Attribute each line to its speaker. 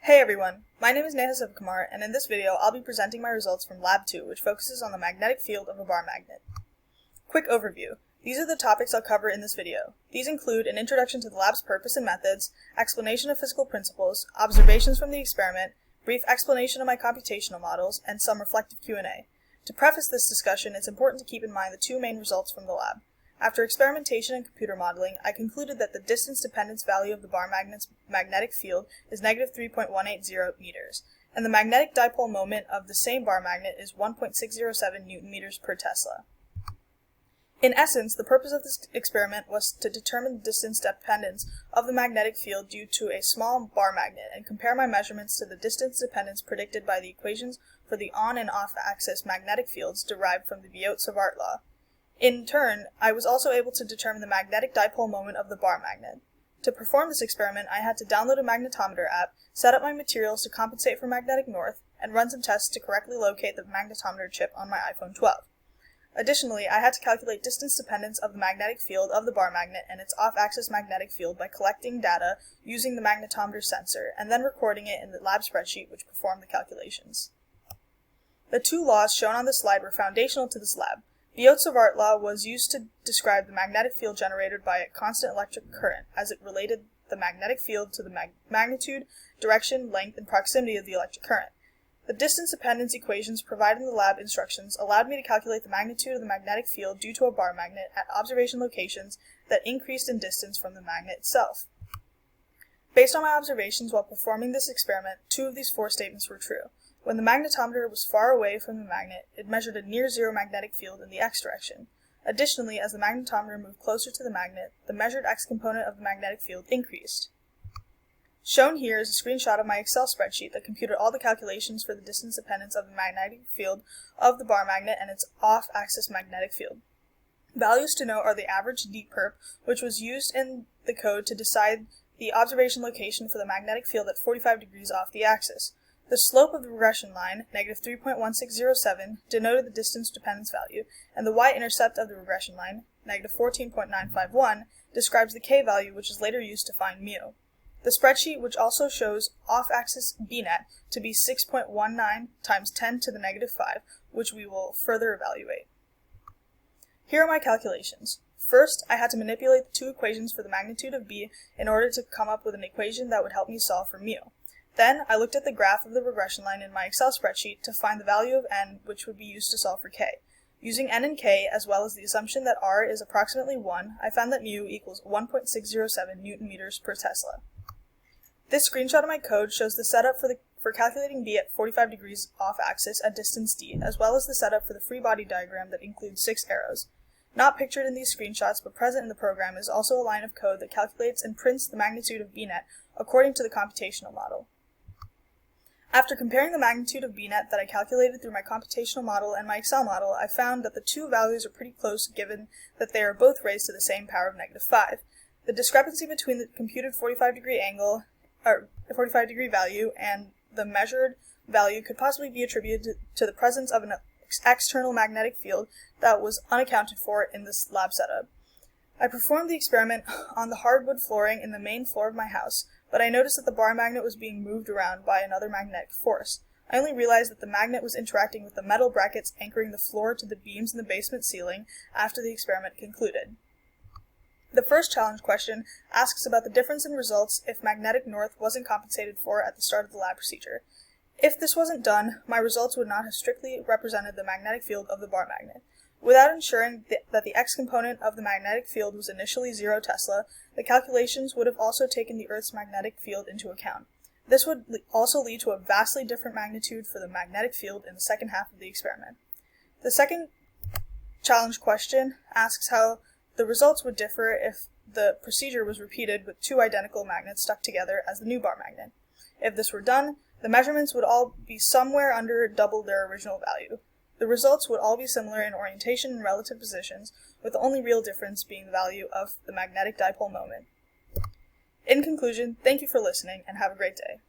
Speaker 1: Hey everyone, my name is Neha Sivkumar, and in this video I'll be presenting my results from Lab 2, which focuses on the magnetic field of a bar magnet. Quick overview. These are the topics I'll cover in this video. These include an introduction to the lab's purpose and methods, explanation of physical principles, observations from the experiment, brief explanation of my computational models, and some reflective Q&A. To preface this discussion, it's important to keep in mind the two main results from the lab. After experimentation and computer modeling, I concluded that the distance dependence value of the bar magnet's magnetic field is negative 3.180 meters, and the magnetic dipole moment of the same bar magnet is 1.607 Newton meters per Tesla. In essence, the purpose of this experiment was to determine the distance dependence of the magnetic field due to a small bar magnet and compare my measurements to the distance dependence predicted by the equations for the on- and off-axis magnetic fields derived from the PHYS law. In turn, I was also able to determine the magnetic dipole moment of the bar magnet. To perform this experiment, I had to download a magnetometer app, set up my materials to compensate for magnetic north, and run some tests to correctly locate the magnetometer chip on my iPhone 12. Additionally, I had to calculate distance dependence of the magnetic field of the bar magnet and its off-axis magnetic field by collecting data using the magnetometer sensor and then recording it in the lab spreadsheet which performed the calculations. The two laws shown on this slide were foundational to this lab. The PHYS law was used to describe the magnetic field generated by a constant electric current, as it related the magnetic field to the magnitude, direction, length, and proximity of the electric current. The distance dependence equations provided in the lab instructions allowed me to calculate the magnitude of the magnetic field due to a bar magnet at observation locations that increased in distance from the magnet itself. Based on my observations while performing this experiment, two of these four statements were true. When the magnetometer was far away from the magnet, it measured a near-zero magnetic field in the x direction. Additionally, as the magnetometer moved closer to the magnet, the measured x component of the magnetic field increased. Shown here is a screenshot of my Excel spreadsheet that computed all the calculations for the distance dependence of the magnetic field of the bar magnet and its off-axis magnetic field. Values to note are the average dperp, which was used in the code to decide the observation location for the magnetic field at 45 degrees off the axis. The slope of the regression line, negative 3.1607, denoted the distance dependence value, and the y-intercept of the regression line, negative 14.951, describes the k-value which is later used to find mu. The spreadsheet, which also shows off-axis bnet to be 6.19 times 10 to the negative 5, which we will further evaluate. Here are my calculations. First, I had to manipulate the two equations for the magnitude of b in order to come up with an equation that would help me solve for mu. Then, I looked at the graph of the regression line in my Excel spreadsheet to find the value of n, which would be used to solve for k. Using n and k, as well as the assumption that r is approximately 1, I found that mu equals 1.607 Newton meters per Tesla. This screenshot of my code shows the setup for calculating b at 45 degrees off-axis at distance d, as well as the setup for the free body diagram that includes 6 arrows. Not pictured in these screenshots, but present in the program, is also a line of code that calculates and prints the magnitude of bnet according to the computational model. After comparing the magnitude of bnet that I calculated through my computational model and my Excel model, I found that the two values are pretty close given that they are both raised to the same power of negative 5. The discrepancy between the computed 45 degree value and the measured value could possibly be attributed to the presence of an external magnetic field that was unaccounted for in this lab setup. I performed the experiment on the hardwood flooring in the main floor of my house, but I noticed that the bar magnet was being moved around by another magnetic force. I only realized that the magnet was interacting with the metal brackets anchoring the floor to the beams in the basement ceiling after the experiment concluded. The first challenge question asks about the difference in results if magnetic north wasn't compensated for at the start of the lab procedure. If this wasn't done, my results would not have strictly represented the magnetic field of the bar magnet. Without ensuring that the x component of the magnetic field was initially 0 Tesla, the calculations would have also taken the Earth's magnetic field into account. This would also lead to a vastly different magnitude for the magnetic field in the second half of the experiment. The second challenge question asks how the results would differ if the procedure was repeated with two identical magnets stuck together as the new bar magnet. If this were done, the measurements would all be somewhere under double their original value. The results would all be similar in orientation and relative positions, with the only real difference being the value of the magnetic dipole moment. In conclusion, thank you for listening and have a great day.